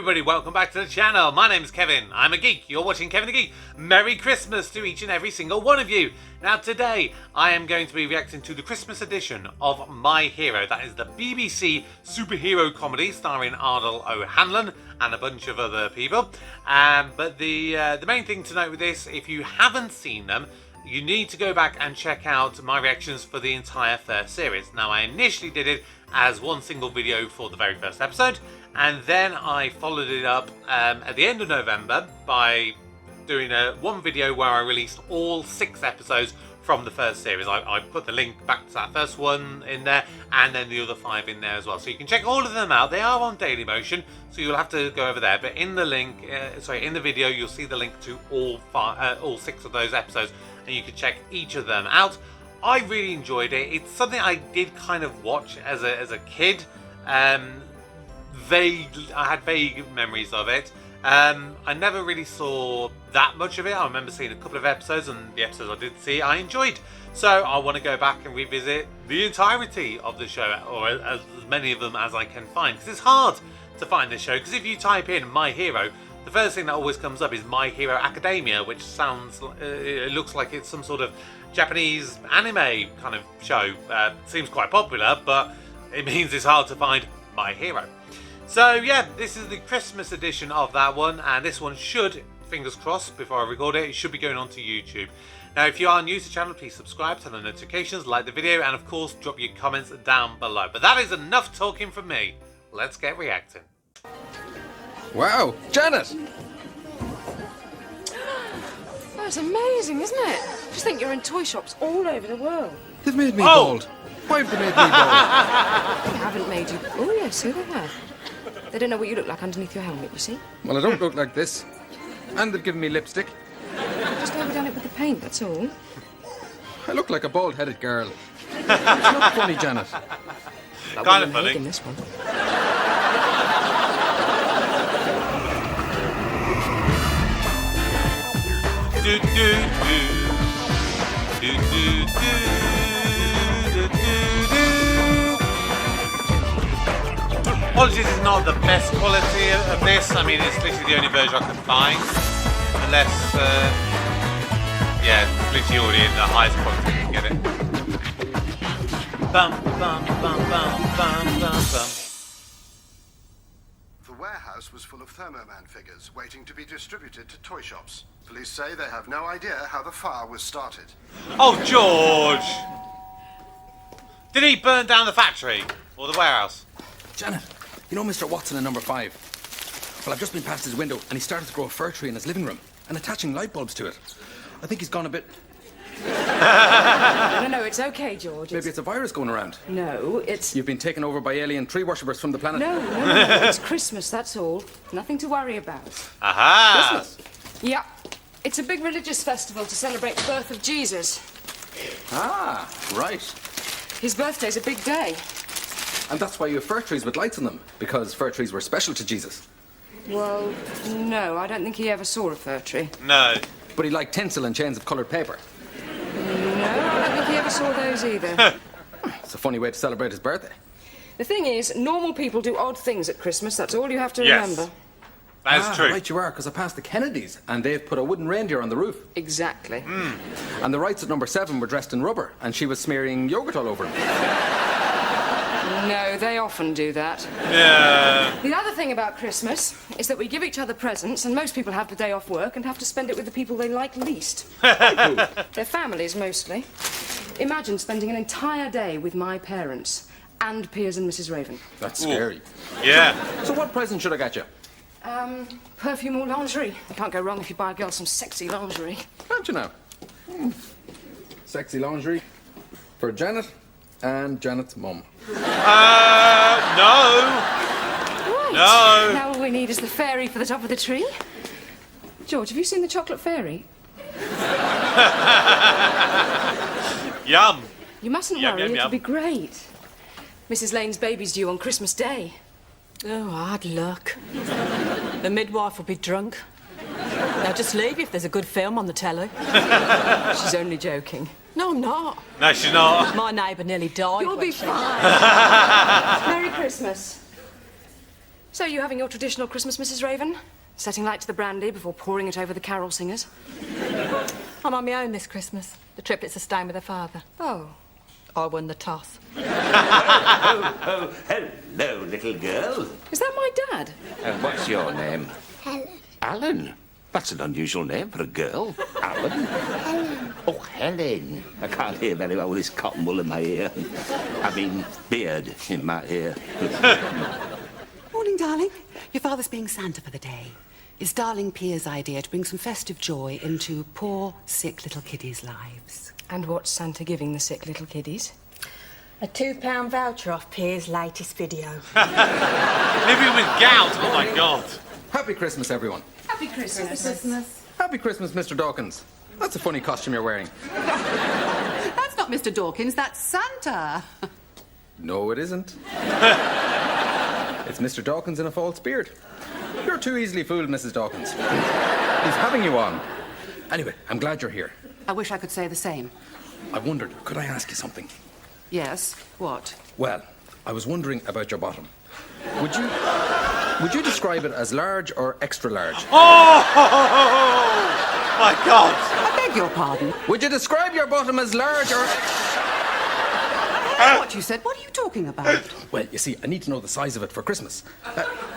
everybody, welcome back to the channel. My name's Kevin, I'm a geek, you're watching Kevin the Geek. Merry Christmas to each and every single one of you. Now today, I am going to be reacting to the Christmas edition of My Hero. That is the BBC superhero comedy starring Ardal O'Hanlon and a bunch of other people. But the main thing to note with this, if you haven't seen them, you need to go back and check out my reactions for the entire first series. Now I initially did it as one single video for the very first episode, and then I followed it up at the end of November by doing one video where I released all 6 episodes from the first series. I put the link back to that first one in there, and then the other 5 in there as well. So you can check all of them out. They are on Dailymotion, so you'll have to go over there. But in the link, in the video, you'll see the link to all 6 of those episodes, and you can check each of them out. I really enjoyed it. It's something I did kind of watch as a kid. I had vague memories of it. I never really saw that much of it. I remember seeing a couple of episodes, and the episodes I did see I enjoyed. So I want to go back and revisit the entirety of the show, or as many of them as I can find, because it's hard to find this show. Because if you type in My Hero, the first thing that always comes up is My Hero Academia, which sounds, it looks like it's some sort of Japanese anime kind of show. Seems quite popular, but it means it's hard to find My Hero. So yeah, this is the Christmas edition of that one, and this one should, fingers crossed before I record it, it should be going onto YouTube. Now if you are new to the channel, please subscribe, turn on notifications, like the video, and of course drop your comments down below. But that is enough talking from me. Let's get reacting. Wow, Janet! That's amazing, isn't it? Just think you're in toy shops all over the world. They've made me bald. Why have they made me bald? They haven't made you... Oh, yes, so they have. They don't know what you look like underneath your helmet, you see? Well, I don't look like this. And they've given me lipstick. Just overdone it with the paint, that's all. I look like a bald-headed girl. It's not funny, Janet. Kind of funny. In this one. Do, do, do. Do, do, do. Do, do, do. Apologies, it's not the best quality of this. I mean, it's literally the only version I could find. Unless, yeah, it's literally already in the highest quality you can get it. Bum, bum, bum, bum, bum, bum, bum. The warehouse was full of Thermoman figures waiting to be distributed to toy shops. Police say they have no idea how the fire was started. Oh, George! Did he burn down the factory? Or the warehouse? Janet, you know Mr. Watson in number 5? Well, I've just been past his window, and he started to grow a fir tree in his living room and attaching light bulbs to it. I think he's gone a bit... No, it's okay, George. Maybe it's a virus going around. No, it's... You've been taken over by alien tree worshippers from the planet. No, it's Christmas, that's all. Nothing to worry about. Aha! Christmas? Yeah, it's a big religious festival to celebrate the birth of Jesus. Ah, right. His birthday's a big day. And that's why you have fir trees with lights on them, because fir trees were special to Jesus. Well, no, I don't think he ever saw a fir tree. No. But he liked tinsel and chains of coloured paper. No, I don't think he ever saw those either. It's a funny way to celebrate his birthday. The thing is, normal people do odd things at Christmas. That's all you have to Yes. remember. That is true. Right you are, because I passed the Kennedys, and they've put a wooden reindeer on the roof. Exactly. And the Wrights at number 7 were dressed in rubber, and she was smearing yogurt all over them. No, they often do that. Yeah. The other thing about Christmas is that we give each other presents, and most people have the day off work and have to spend it with the people they like least. Their families, mostly. Imagine spending an entire day with my parents and Piers and Mrs. Raven. That's scary. Yeah. So what present should I get you? Perfume or lingerie. You can't go wrong if you buy a girl some sexy lingerie. Can't you now? Sexy lingerie for Janet and Janet's mum. No. Right. No. Now all we need is the fairy for the top of the tree. George, have you seen the chocolate fairy? Yum. You mustn't Yum, worry, yum, it'll yum. be great. Mrs. Lane's baby's due on Christmas Day. Oh, hard luck. The midwife will be drunk. Now just leave if there's a good film on the telly. She's only joking. No, I'm not. No, she's not. My neighbour nearly died. You'll when be she- fine. Merry Christmas. So you having your traditional Christmas, Mrs. Raven? Setting light to the brandy before pouring it over the carol singers? I'm on my own this Christmas. The triplets are staying with their father. Oh. I won the toss. Oh, hello, little girl. Is that my dad? What's your name? Helen. Alan. That's an unusual name for a girl. Alan. Helen. Oh, Helen. I can't hear very well with this cotton wool in my ear. I mean, beard in my ear. Morning, darling. Your father's being Santa for the day. It's darling Pia's idea to bring some festive joy into poor, sick little kiddies' lives. And what's Santa giving the sick little kiddies? A £2 voucher off Piers' latest video. Living with gout. Oh my God. Happy Christmas, everyone. Happy Christmas. Happy Christmas, Mr. Dawkins. That's a funny costume you're wearing. That's not Mr. Dawkins, that's Santa. No, it isn't. It's Mr. Dawkins in a false beard. You're too easily fooled, Mrs. Dawkins. He's having you on. Anyway, I'm glad you're here. I wish I could say the same. I wondered, could I ask you something? Yes, what? Well, I was wondering about your bottom. Would you describe it as large or extra large? Oh my God. I beg your pardon. Would you describe your bottom as large or... What you said, what are you talking about? Well, you see, I need to know the size of it for Christmas.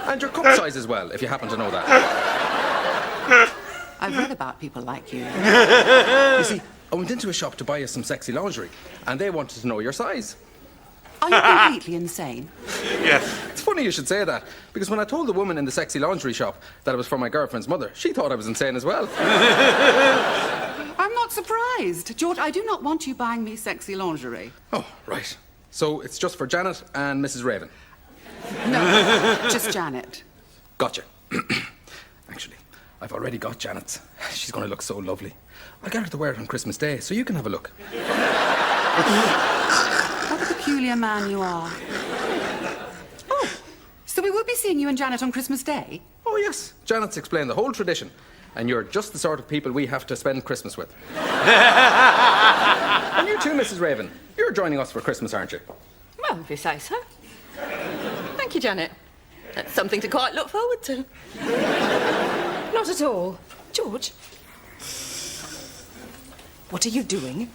And your cup size as well, if you happen to know that. I've read about people like you. You see, I went into a shop to buy you some sexy lingerie, and they wanted to know your size. Are you completely insane? Yes. It's funny you should say that, because when I told the woman in the sexy lingerie shop that it was for my girlfriend's mother, she thought I was insane as well. I'm not surprised. George, I do not want you buying me sexy lingerie. Oh, right. So it's just for Janet and Mrs. Raven. No, just Janet. Gotcha. Actually, I've already got Janet's. She's going to look so lovely. I'll get her to wear it on Christmas Day, so you can have a look. What a peculiar man you are. Oh, so we will be seeing you and Janet on Christmas Day? Oh, yes. Janet's explained the whole tradition, and you're just the sort of people we have to spend Christmas with. And you too, Mrs. Raven. You're joining us for Christmas, aren't you? Well, if you say so. Thank you, Janet. That's something to quite look forward to. Not at all. George? What are you doing?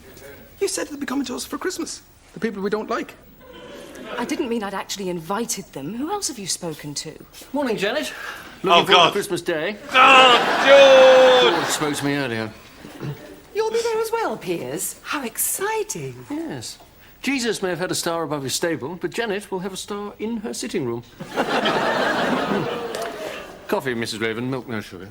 You said they'd be coming to us for Christmas. The people we don't like. I didn't mean I'd actually invited them. Who else have you spoken to? Morning, Janet. Oh, Looking forward God. to Christmas Day. Oh, George! George spoke to me earlier. You'll be there as well, Piers. How exciting. Yes. Jesus may have had a star above his stable, but Janet will have a star in her sitting room. Coffee, Mrs. Raven. Milk, no sugar.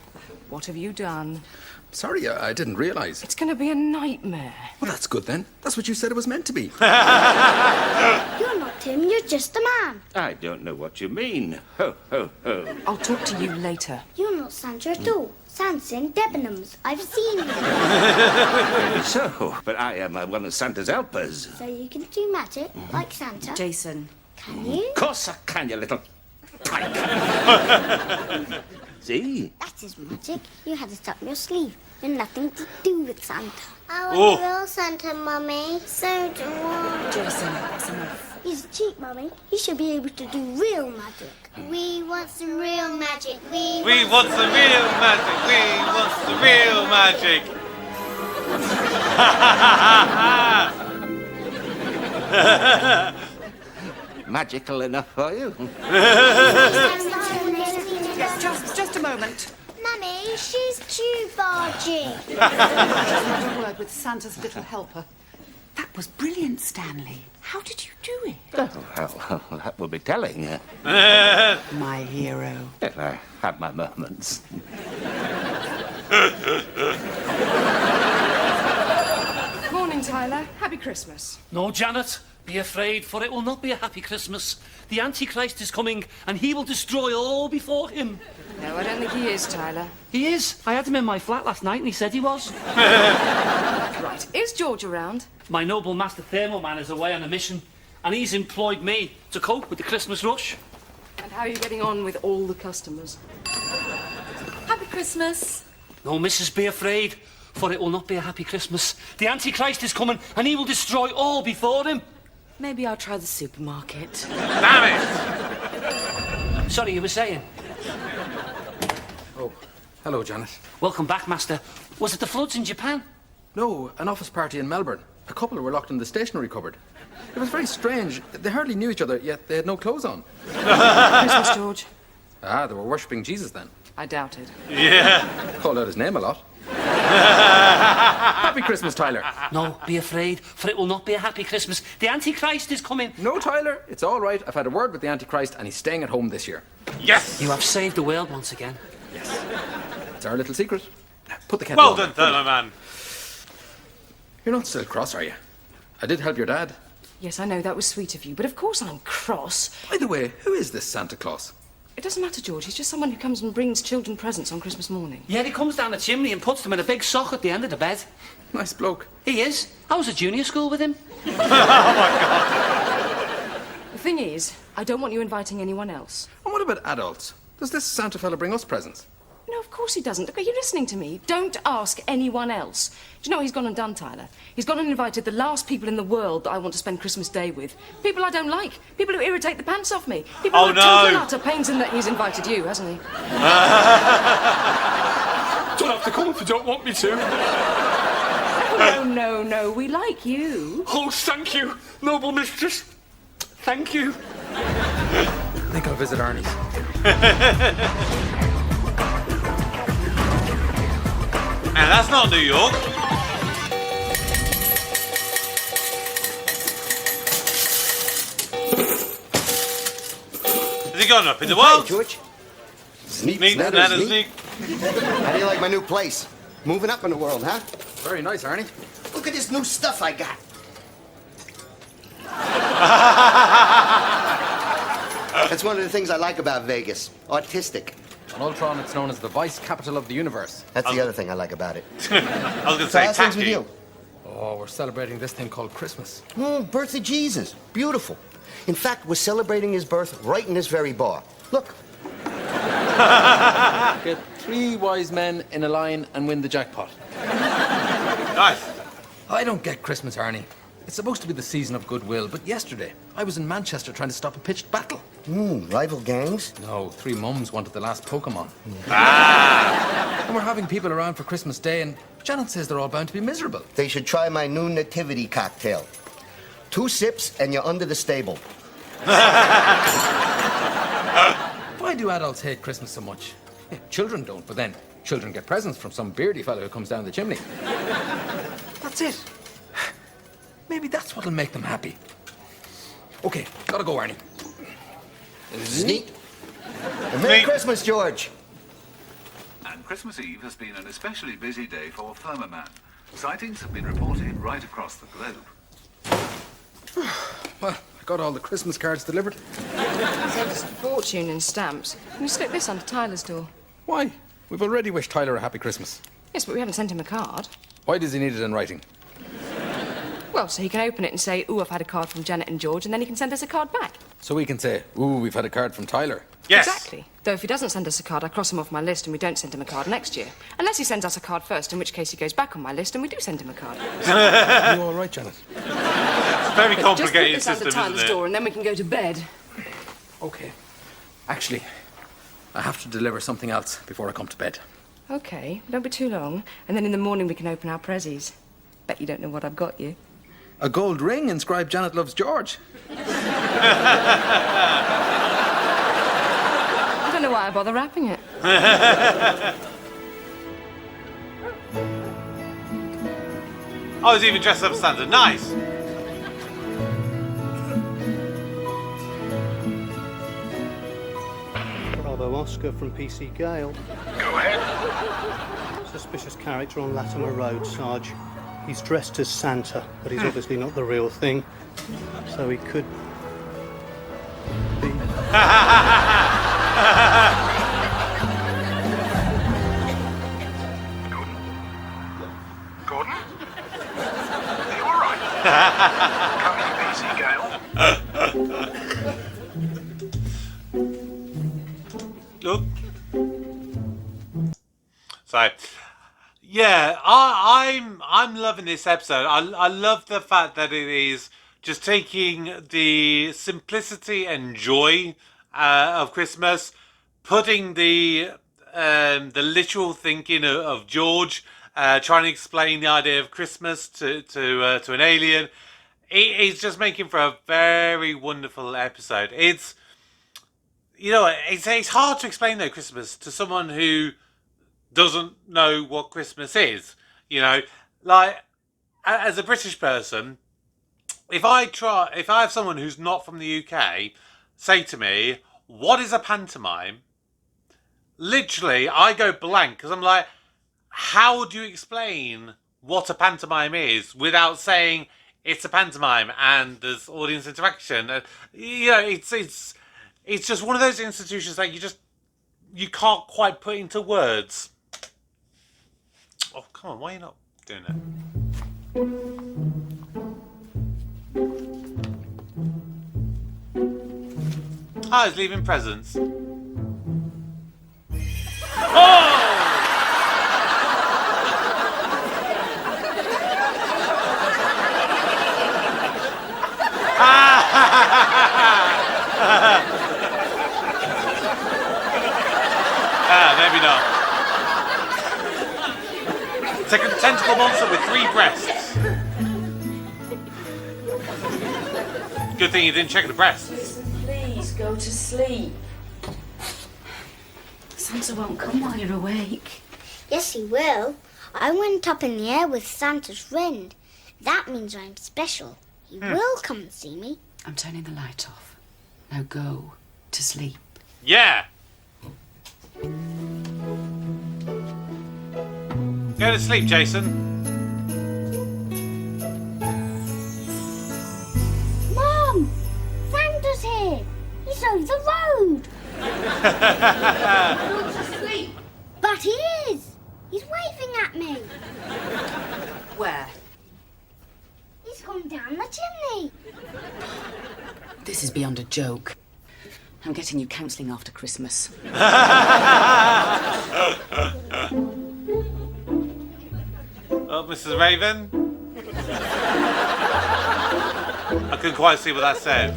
What have you done? Sorry, I didn't realise. It's going to be a nightmare. Well, that's good then. That's what you said it was meant to be. You're not Tim, you're just a man. I don't know what you mean. Ho, ho, ho. I'll talk to you later. You're not Santa at all. Santa's in Debenhams. I've seen him. Maybe so, but I am one of Santa's helpers. So you can do magic, like Santa. Jason. Can you? Of course I can, you little tyke. See? That is magic. You had it up your sleeve. You're nothing to do with Santa. I want real Santa, Mummy. So do I. Jason, that's enough. He's cheap, Mummy. He should be able to do real magic. We want some real magic. We want some real magic. We want some real magic. Magical enough for you? Just a moment. Mummy, she's too bargy. Just a word with Santa's little helper. That was brilliant, Stanley. How did you do it? Oh, well, that will be telling. My hero. If I have my moments. Morning, Tyler. Happy Christmas. No, Janet, be afraid, for it will not be a happy Christmas. The Antichrist is coming, and he will destroy all before him. No, I don't think he is, Tyler. He is. I had him in my flat last night, and he said he was. Right. Is George around? My noble master thermal man is away on a mission, and he's employed me to cope with the Christmas rush. And how are you getting on with all the customers? Happy Christmas. No, missus, be afraid, for it will not be a happy Christmas. The Antichrist is coming, and he will destroy all before him. Maybe I'll try the supermarket. Damn it! Sorry, you were saying? Oh, hello, Janet. Welcome back, Master. Was it the floods in Japan? No, an office party in Melbourne. A couple were locked in the stationery cupboard. It was very strange. They hardly knew each other, yet they had no clothes on. Christmas, George. Ah, they were worshipping Jesus then. I doubt it. Yeah. Called out his name a lot. Happy Christmas, Tyler. No, be afraid, for it will not be a happy Christmas. The Antichrist is coming. No, Tyler, it's all right. I've had a word with the Antichrist and he's staying at home this year. Yes. You have saved the world once again. Yes. It's our little secret. Put the kettle Well on. done, Thermo Man. You're not still cross, are you? I did help your dad. Yes, I know, that was sweet of you, but of course I'm cross. By the way, who is this Santa Claus? It doesn't matter, George. He's just someone who comes and brings children presents on Christmas morning. Yeah, he comes down the chimney and puts them in a big sock at the end of the bed. Nice bloke. He is. I was at junior school with him. The thing is, I don't want you inviting anyone else. And what about adults? Does this Santa fella bring us presents? No, of course he doesn't. Look, are you listening to me? Don't ask anyone else. Do you know what he's gone and done, Tyler? He's gone and invited the last people in the world that I want to spend Christmas Day with. People I don't like. People who irritate the pants off me. People Oh, who are no. total utter pains in that he's invited you, hasn't he? Don't have to come if you don't want me to. No. We like you. Oh, thank you, noble mistress. Thank you. I think I'll visit Arnie's. And that's not New York. Has he gone up in the world? Hey, George. Sneak, Sneak, snatter, snatter, sneak. sneak. How do you like my new place? Moving up in the world, huh? Very nice, Arnie. Look at this new stuff I got. That's one of the things I like about Vegas. Artistic. On Ultron, it's known as the vice capital of the universe. That's the other thing I like about it. I was going to So say how's things with tacky. you? Oh, we're celebrating this thing called Christmas. Birth of Jesus. Beautiful. In fact, we're celebrating his birth right in this very bar. Look. Get 3 wise men in a line and win the jackpot. Nice. I don't get Christmas, Arnie. It's supposed to be the season of goodwill, but yesterday I was in Manchester trying to stop a pitched battle. Rival gangs? No, 3 mums wanted the last Pokemon. Ah. And we're having people around for Christmas Day, and Janet says they're all bound to be miserable. They should try my new nativity cocktail. 2 sips and you're under the stable. Why do adults hate Christmas so much? Yeah, children don't, but then children get presents from some beardy fellow who comes down the chimney. That's it. Maybe that's what'll make them happy. Okay, gotta go, Arnie. Sneak. And Merry Christmas, George. And Christmas Eve has been an especially busy day for Thermoman. Sightings have been reported right across the globe. Well, I got all the Christmas cards delivered. Saved us a fortune in stamps. Can you slip this under Tyler's door? Why? We've already wished Tyler a happy Christmas. Yes, but we haven't sent him a card. Why does he need it in writing? Well, so he can open it and say, ooh, I've had a card from Janet and George, and then he can send us a card back. So we can say, ooh, we've had a card from Tyler. Yes. Exactly. Though if he doesn't send us a card, I cross him off my list and we don't send him a card next year. Unless he sends us a card first, in which case he goes back on my list and we do send him a card. Are you all right, Janet? It's a very complicated Just put this system, under Tyler's isn't it? door and then we can go to bed. Okay. Actually, I have to deliver something else before I come to bed. Okay, don't be too long. And then in the morning we can open our prezzies. Bet you don't know what I've got you. A gold ring inscribed Janet Loves George. I don't know why I bother wrapping it. Oh, he's even dressed up as Santa. Nice. Bravo Oscar from PC Gale. Go ahead. Suspicious character on Latimer Road, Sarge. He's dressed as Santa, but he's obviously not the real thing. So he could be... Gordon? Are you all right? Come in, PC Gale. Look. So, yeah, I'm loving this episode. I love the fact that it is just taking the simplicity and joy of Christmas, putting the literal thinking of George trying to explain the idea of Christmas to an alien. It's just making for a very wonderful episode. It's hard to explain though Christmas to someone who doesn't know what Christmas is. Like as a British person, if I have someone who's not from the UK say to me, "What is a pantomime?" Literally, I go blank because I'm like, how do you explain what a pantomime is without saying it's a pantomime and there's audience interaction? It's just one of those institutions that you can't quite put into words. Oh, come on, why are you not doing it? I was leaving presents. Maybe not. It's a tentacle monster with 3 breasts. Good thing you didn't check the breasts. Please go to sleep. Santa won't come while you're awake. Yes, he will. I went up in the air with Santa's friend. That means I'm special. He will come and see me. I'm turning the light off. Now go to sleep. Yeah. Go to sleep, Jason. Mom! Santa's here. He's over the road. Go to sleep. But he is. He's waving at me. Where? He's gone down the chimney. This is beyond a joke. I'm getting you counselling after Christmas. Oh, Mrs. Raven? I couldn't quite see what that said.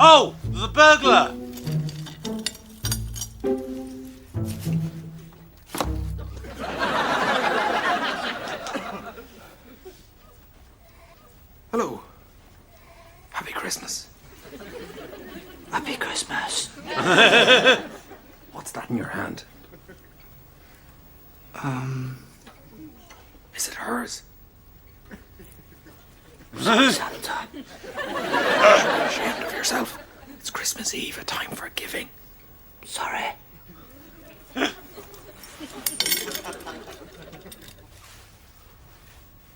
Oh! There's a burglar! Hello. Happy Christmas. Happy Christmas. What's that in your hand? Is it hers? Santa. You're ashamed of yourself. It's Christmas Eve, a time for giving. Sorry.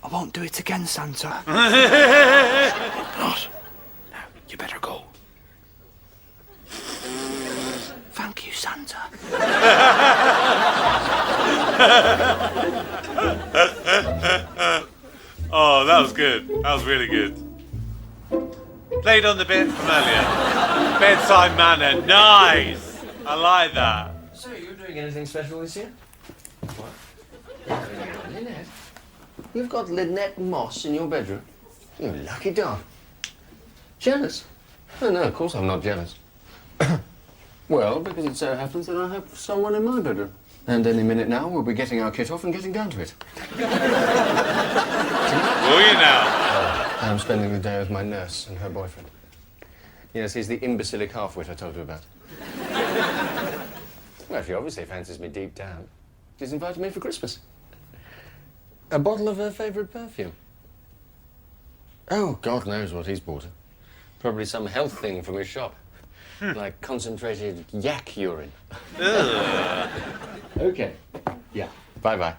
I won't do it again, Santa. Not. Now, you better go. Thank you, Santa. Oh, that was good. That was really good. Played on the bit from earlier. Bedside manner. Nice. I like that. So, you're doing anything special this year? What? Lynette? You've got Lynette Moss in your bedroom? You lucky dog. Jealous? Oh, no, of course I'm not jealous. Well, because it so happens that I have someone in my bedroom. And any minute now, we'll be getting our kit off and getting down to it. Will you now? I'm spending the day with my nurse and her boyfriend. Yes, he's the imbecilic half-wit I told you about. Well, she obviously fancies me deep down. She's invited me for Christmas. A bottle of her favourite perfume. Oh, God knows what he's bought her. Probably some health thing from his shop. Like concentrated yak urine. Okay. Yeah. Bye-bye.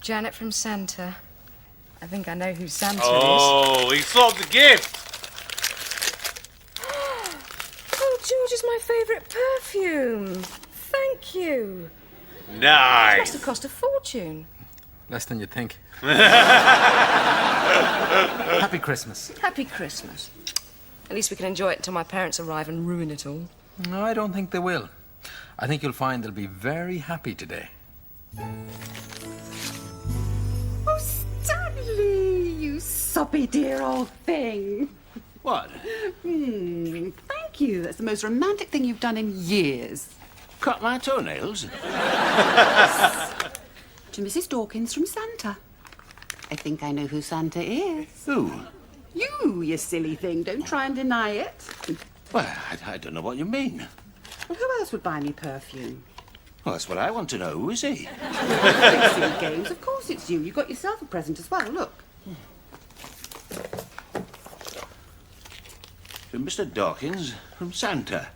Janet from Santa. I think I know who Santa is. Oh, he swapped the gift. Oh, George is my favourite perfume. Thank you. It Nice. must have cost a fortune. Less than you think. Happy Christmas. Happy Christmas. At least we can enjoy it until my parents arrive and ruin it all. No, I don't think they will. I think you'll find they'll be very happy today. Oh, Stanley, you soppy dear old thing. What? Thank you. That's the most romantic thing you've done in years. Cut my toenails? To Mrs. Dawkins from Santa. I think I know who Santa is. Who? You silly thing. Don't try and deny it. Well, I don't know what you mean. Well, who else would buy me perfume? Well, that's what I want to know. Who is he? Don't silly games. Of course it's you. You got yourself a present as well. Look. To Mr. Dawkins from Santa.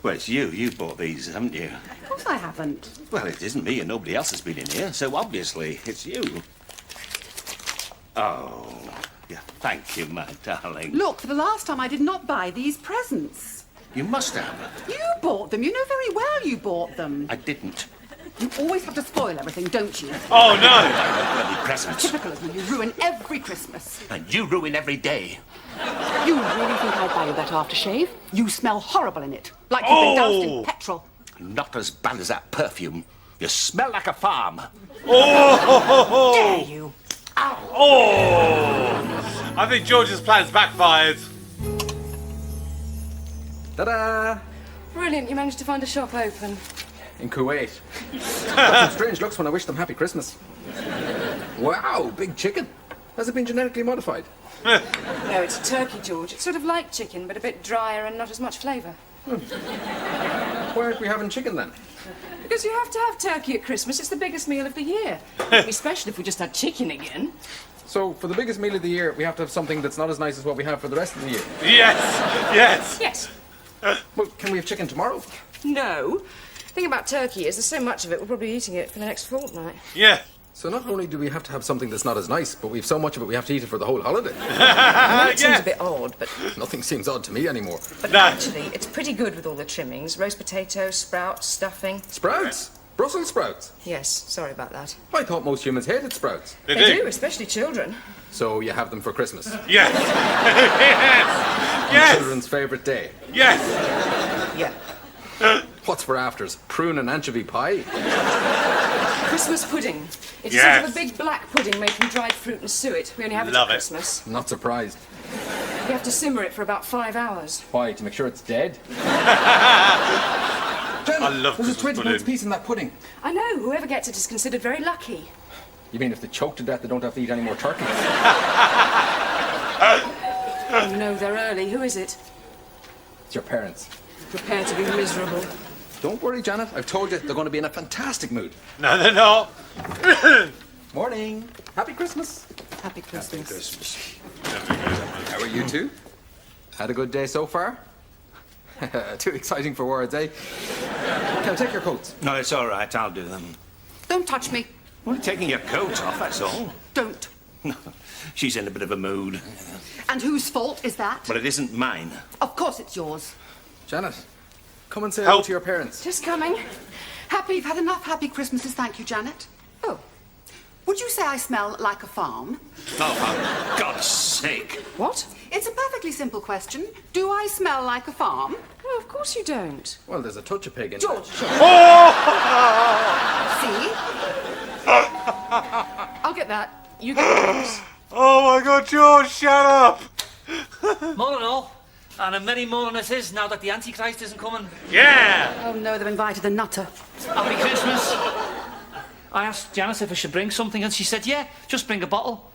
Well, it's you. You bought these, haven't you? Of course I haven't. Well, it isn't me and nobody else has been in here, so obviously it's you. Oh, yeah, thank you, my darling. Look, for the last time I did not buy these presents. You must have. You bought them. You know very well you bought them. I didn't. You always have to spoil everything, don't you? Oh, no. Bloody presents. Typical of you. You ruin every Christmas. And you ruin every day. You really think I'd buy you that aftershave? You smell horrible in it. Like you've been doused in petrol. Not as bad as that perfume. You smell like a farm. Oh! Dare you? Ow. Oh! I think George's plan's backfired. Ta-da! Brilliant, you managed to find a shop open. In Kuwait. Got some strange looks when I wish them happy Christmas. Wow, big chicken. Has it been genetically modified? No, it's a turkey, George. It's sort of like chicken, but a bit drier and not as much flavour. Why aren't we having chicken then? Because you have to have turkey at Christmas. It's the biggest meal of the year. It'd be special if we just had chicken again. So, for the biggest meal of the year, we have to have something that's not as nice as what we have for the rest of the year. Yes! Yes! Yes. Well, can we have chicken tomorrow? No. The thing about turkey is there's so much of it, we're probably eating it for the next fortnight. Yeah. So not only do we have to have something that's not as nice, but we've so much of it we have to eat it for the whole holiday. I know it seems a bit odd, but Nothing seems odd to me anymore. actually, it's pretty good with all the trimmings. Roast potatoes, sprouts, stuffing. Sprouts? Brussels sprouts? Yes, sorry about that. I thought most humans hated sprouts. They do, especially children. So you have them for Christmas? Yes! Yes! Yes! Children's favourite day. Yes! Yeah. What's for afters? Prune and anchovy pie? Christmas pudding. It's Yes. sort of a big black pudding made from dried fruit and suet. We only have it Love at it. Christmas. Not surprised. You have to simmer it for about 5 hours. Why? To make sure it's dead? I love There's a Christmas 20 pudding. piece in that pudding. I know, whoever gets it is considered very lucky. You mean if they choke to death, they don't have to eat any more turkey? Oh no, they're early. Who is it? It's your parents. Prepare to be miserable. Don't worry, Janet. I've told you they're going to be in a fantastic mood. No, they're not. Morning. Happy Christmas. Happy Christmas. How are you two? Had a good day so far? Too exciting for words, eh? Can I take your coats? No, it's all right. I'll do them. Don't touch me. Only taking your coat off, that's all. Don't. She's in a bit of a mood. And whose fault is that? But it isn't mine. Of course it's yours. Janet, come and say hello to your parents. Just coming. We've had enough happy Christmases, thank you, Janet. Oh. Would you say I smell like a farm? Oh, for God's sake. What? It's a perfectly simple question. Do I smell like a farm? No, of course you don't. Well, there's a touch of pig in George, there. sure. See? I'll get that. You get those. Oh my God, George, shut up! Morning all. And a merry morning it is now that the Antichrist isn't coming. Yeah! Oh no, they've invited the nutter. Happy Christmas. I asked Janice if I should bring something and she said, yeah, just bring a bottle.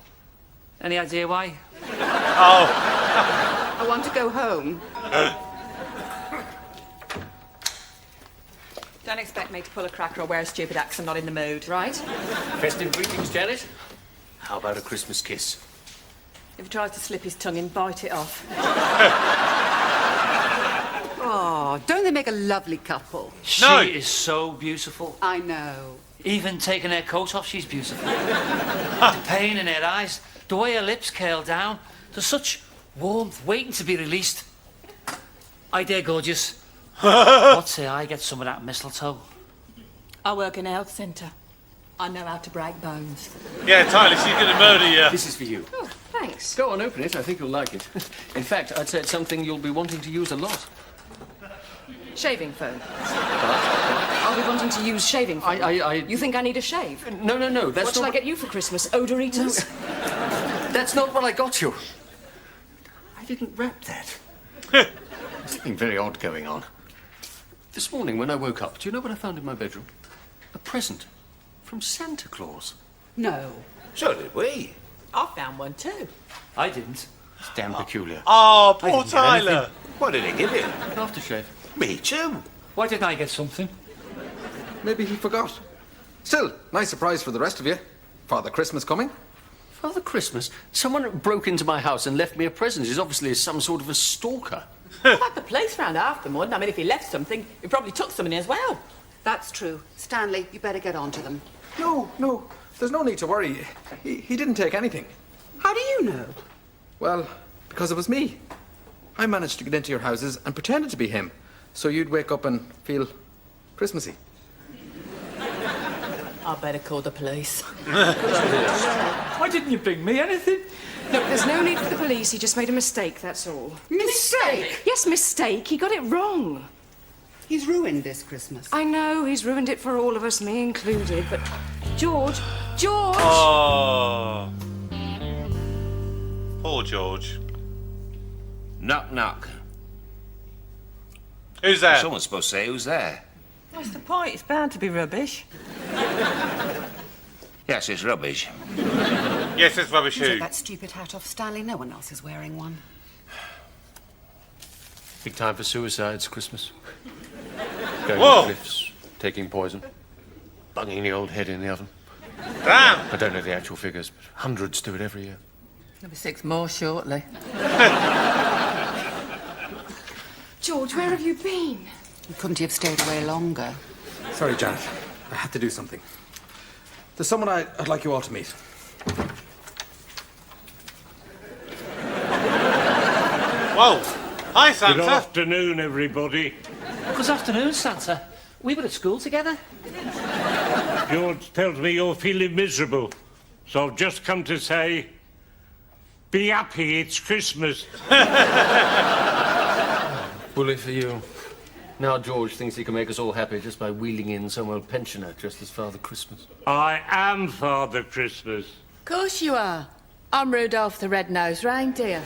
Any idea why? Oh. I want to go home. Don't expect me to pull a cracker or wear a stupid axe. I'm not in the mood. Right? Festive greetings, Janet. How about a Christmas kiss? If he tries to slip his tongue in, bite it off. Oh, don't they make a lovely couple? She is so beautiful. I know. Even taking her coat off, she's beautiful. The pain in her eyes, the way her lips curl down, there's such warmth waiting to be released. Hi there, gorgeous. What say I get some of that mistletoe? I work in a health centre. I know how to break bones. Yeah, Tyler, she's going to murder you. This is for you. Oh, thanks. Go on, open it. I think you'll like it. In fact, I'd say it's something you'll be wanting to use a lot. Shaving foam. I'll be wanting to use shaving foam. You think I need a shave? No, that's what shall I get you for Christmas? Odor eaters? That's not what I got you. I didn't wrap that. There's something very odd going on. This morning when I woke up, do you know what I found in my bedroom? A present from Santa Claus. No. So did we. I found one too. I didn't. It's damn peculiar. Oh, poor Tyler. What did he give you? An aftershave. Me too. Why didn't I get something? Maybe he forgot. Still, nice surprise for the rest of you. Father Christmas coming. Father Christmas? Someone broke into my house and left me a present. He's obviously some sort of a stalker. I've had the police round after them, wouldn't I? I mean, if he left something, he probably took something as well. That's true. Stanley, you better get on to them. No. There's no need to worry. He didn't take anything. How do you know? Well, because it was me. I managed to get into your houses and pretended to be him, so you'd wake up and feel Christmassy. I better call the police. Why didn't you bring me anything? Look, there's no need for the police. He just made a mistake, that's all. Mistake? Yes, mistake. He got it wrong. He's ruined this Christmas. I know, he's ruined it for all of us, me included, but... George! Oh. Poor George. Knock, knock. Who's there? Someone's supposed to say who's there. What's the point? It's bound to be rubbish. Yes, it's rubbish. Yes, it's rubbish Take who? that stupid hat off, Stanley. No one else is wearing one. Big time for suicides, Christmas. Going Whoa. to cliffs, taking poison, bunging the old head in the oven. Damn! I don't know the actual figures, but hundreds do it every year. There'll be 6 more shortly. George, where have you been? Couldn't you have stayed away longer? Sorry, Janet. I had to do something. There's someone I'd like you all to meet. Whoa! Hi, Santa. Good afternoon, everybody. Good afternoon, Santa. We were at school together. George tells me you're feeling miserable, so I've just come to say, be happy, it's Christmas. Bully for you. Now George thinks he can make us all happy just by wheeling in some old pensioner dressed as Father Christmas. I am Father Christmas. Of course you are. I'm Rudolph the Red-Nosed Reindeer.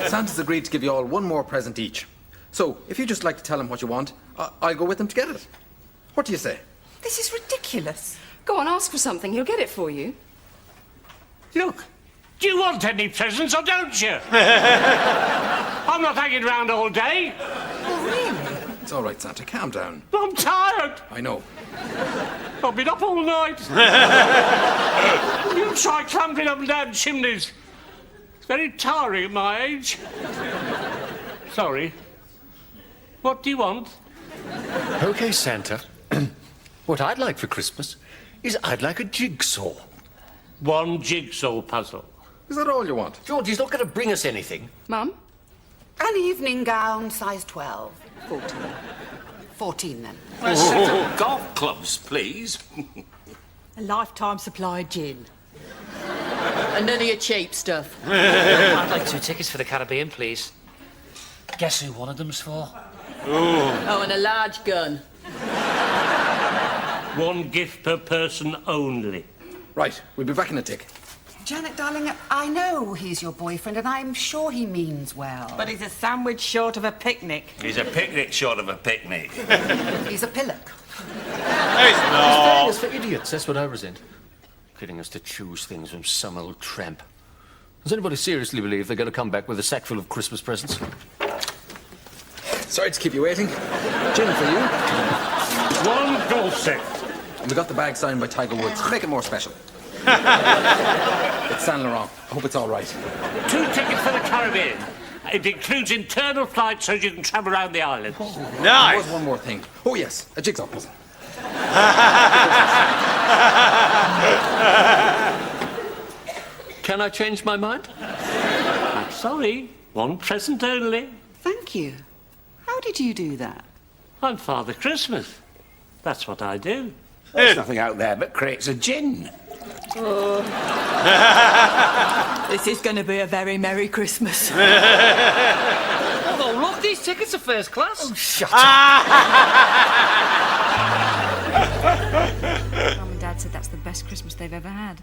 Santa's agreed to give you all one more present each. So, if you'd just like to tell him what you want, I'll go with him to get it. What do you say? This is ridiculous. Go on, ask for something. He'll get it for you. Look, do you want any presents or don't you? I'm not hanging around all day. Oh, really? It's all right, Santa. Calm down. I'm tired. I know. I've been up all night. You try clumping up and down chimneys. It's very tiring at my age. Sorry. What do you want? Okay, Santa. What I'd like for Christmas is I'd like a jigsaw. One jigsaw puzzle. Is that all you want? George, he's not going to bring us anything. Mum? An evening gown, size 12. 14. 14, then. A set of golf clubs, please. A lifetime supply of gin. And none of your cheap stuff. I'd like 2 tickets for the Caribbean, please. Guess who one of them's for? Oh, and a large gun. One gift per person only. Right, we'll be back in a tick. Janet, darling, I know he's your boyfriend, and I'm sure he means well. But he's a sandwich short of a picnic. He's a picnic short of a picnic. He's a pillock. No, it's He's not. playing us for idiots, that's what I resent. Getting us to choose things from some old tramp. Does anybody seriously believe they're going to come back with a sack full of Christmas presents? Sorry to keep you waiting. Gin for you. One golf set. And we got the bag signed by Tiger Woods to make it more special. It's Saint Laurent. I hope it's all right. 2 tickets for the Caribbean. It includes internal flights so you can travel around the island. There Nice. was one more thing. Oh, yes, a jigsaw puzzle. Can I change my mind? I'm sorry, one present only. Thank you. How did you do that? I'm Father Christmas. That's what I do. There's nothing out there but crates of gin. This is going to be a very Merry Christmas. Oh, look, these tickets are first class. Oh, shut Mum and Dad said that's the best Christmas they've ever had.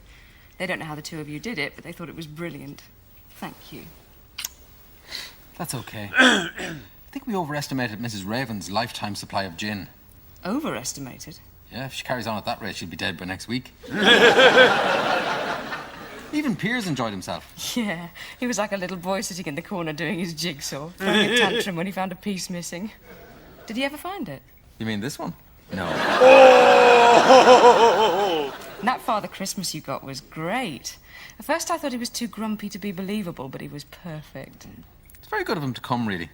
They don't know how the two of you did it, but they thought it was brilliant. Thank you. That's okay. I think we overestimated Mrs. Raven's lifetime supply of gin. Overestimated? Yeah, if she carries on at that rate, she'll be dead by next week. Even Piers enjoyed himself. Yeah, he was like a little boy sitting in the corner doing his jigsaw, throwing a tantrum when he found a piece missing. Did he ever find it? You mean this one? No. Oh! That Father Christmas you got was great. At first I thought he was too grumpy to be believable, but he was perfect. It's very good of him to come, really.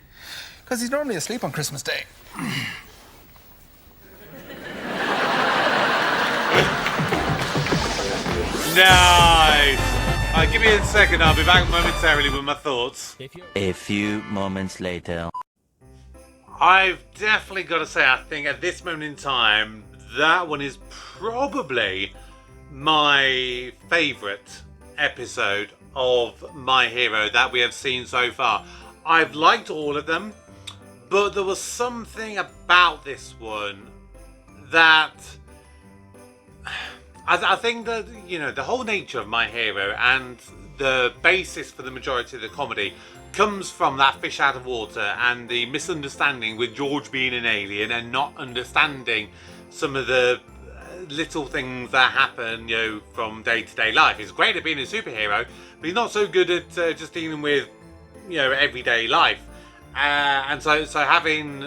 Because he's normally asleep on Christmas Day. Nice! Alright, give me a second, I'll be back momentarily with my thoughts. A few moments later. I've definitely got to say, I think at this moment in time, that one is probably my favourite episode of My Hero that we have seen so far. I've liked all of them, but there was something about this one that I think that, you know, the whole nature of My Hero and the basis for the majority of the comedy comes from that fish out of water and the misunderstanding with George being an alien and not understanding some of the little things that happen, you know, from day-to-day life. He's great at being a superhero, but he's not so good at just dealing with, you know, everyday life. And so having,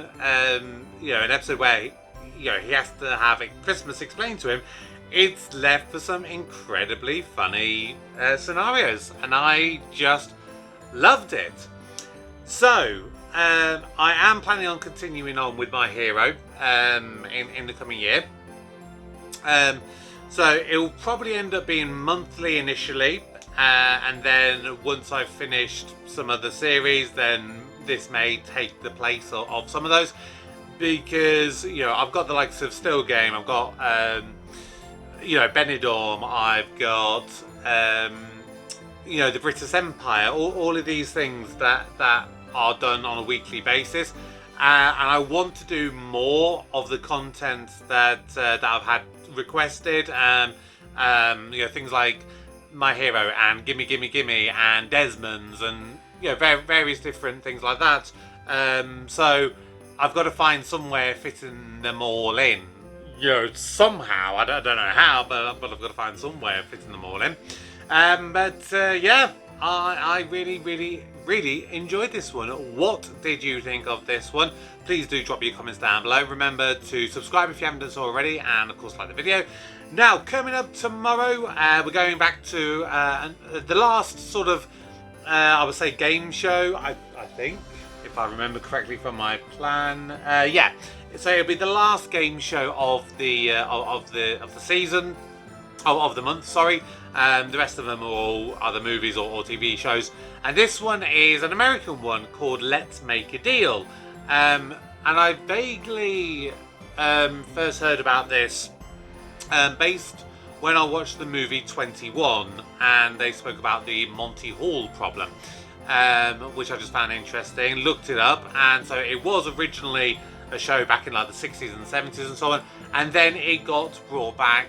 you know, an episode where, you know, he has to have Christmas explained to him, it's left for some incredibly funny scenarios, and I just loved it. So, I am planning on continuing on with My Hero in the coming year. So it will probably end up being monthly initially, and then once I've finished some of the series, then this may take the place of some of those, because, you know, I've got the likes of Still Game, I've got you know, Benidorm, I've got you know, the British Empire, all of these things that are done on a weekly basis, and I want to do more of the content that I've had requested. You know, things like My Hero and Gimme Gimme Gimme and Desmond's, and, you know, various different things like that. So I've got to find somewhere fitting them all in. You know, somehow, I don't know how, but I've got to find somewhere fitting them all in. Yeah, I really enjoyed this one. What did you think of this one? Please do drop your comments down below. Remember to subscribe if you haven't done so already, and of course like the video. Now, coming up tomorrow, we're going back to the last sort of, I would say, game show, I think, if I remember correctly from my plan. Yeah. So it'll be the last game show of the season, of the month. Sorry. The rest of them are all either movies or TV shows, and this one is an American one called Let's Make a Deal. And I vaguely first heard about this based when I watched the movie 21, and they spoke about the Monty Hall problem, which I just found interesting. Looked it up, and so it was originally a show back in like the 60s and 70s and so on, and then it got brought back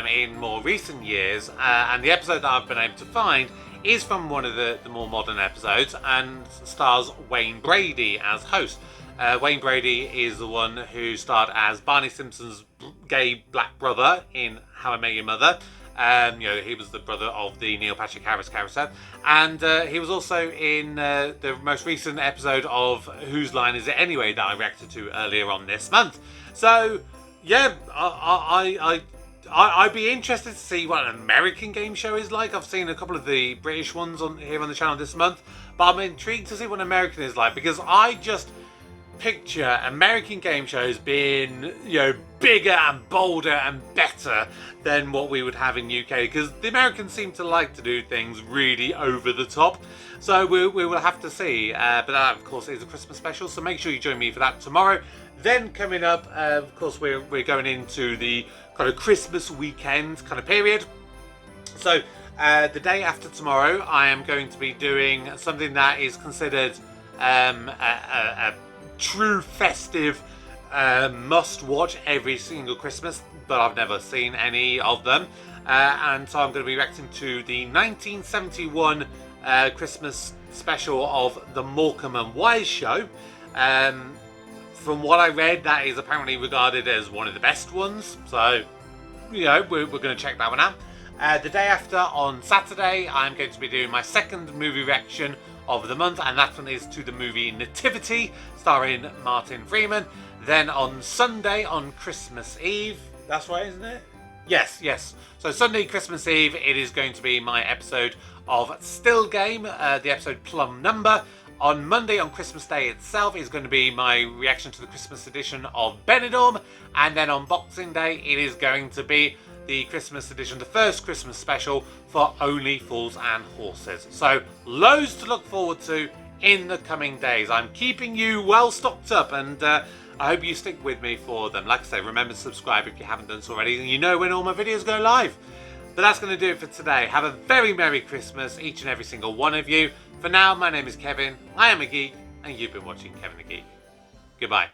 in more recent years, and the episode that I've been able to find is from one of the more modern episodes and stars Wayne Brady as host. Wayne Brady is the one who starred as Barney Simpson's gay black brother in How I Met Your Mother. You know, he was the brother of the Neil Patrick Harris character, and he was also in the most recent episode of Whose Line Is It Anyway that I reacted to earlier on this month. So yeah, I'd be interested to see what an American game show is like. I've seen a couple of the British ones here on the channel this month, but I'm intrigued to see what an American is like, because I just picture American game shows being, you know, bigger and bolder and better than what we would have in UK, because the Americans seem to like to do things really over the top. So we will have to see. But that, of course, is a Christmas special, so make sure you join me for that tomorrow. Then coming up, of course, we're going into the kind of Christmas weekend kind of period. So the day after tomorrow, I am going to be doing something that is considered a true festive must-watch every single Christmas, but I've never seen any of them. And so I'm going to be reacting to the 1971 Christmas special of The Morecambe and Wise Show. From what I read, that is apparently regarded as one of the best ones. So, you know, we're going to check that one out. The day after, on Saturday, I'm going to be doing my second movie reaction of the month, and that one is to the movie Nativity, starring Martin Freeman. Then on Sunday, on Christmas Eve, that's right, isn't it? Yes. So Sunday, Christmas Eve, it is going to be my episode of Still Game, the episode Plum Number. On Monday, on Christmas Day itself, is going to be my reaction to the Christmas edition of Benidorm. And then on Boxing Day, it is going to be the Christmas edition, the first Christmas special for Only Fools and Horses. So loads to look forward to in the coming days. I'm keeping you well stocked up, and I hope you stick with me for them. Like I say, remember to subscribe if you haven't done so already, and you know when all my videos go live. But that's going to do it for today. Have a very Merry Christmas, each and every single one of you. For now, my name is Kevin, I am a geek, and you've been watching Kevin the Geek. Goodbye.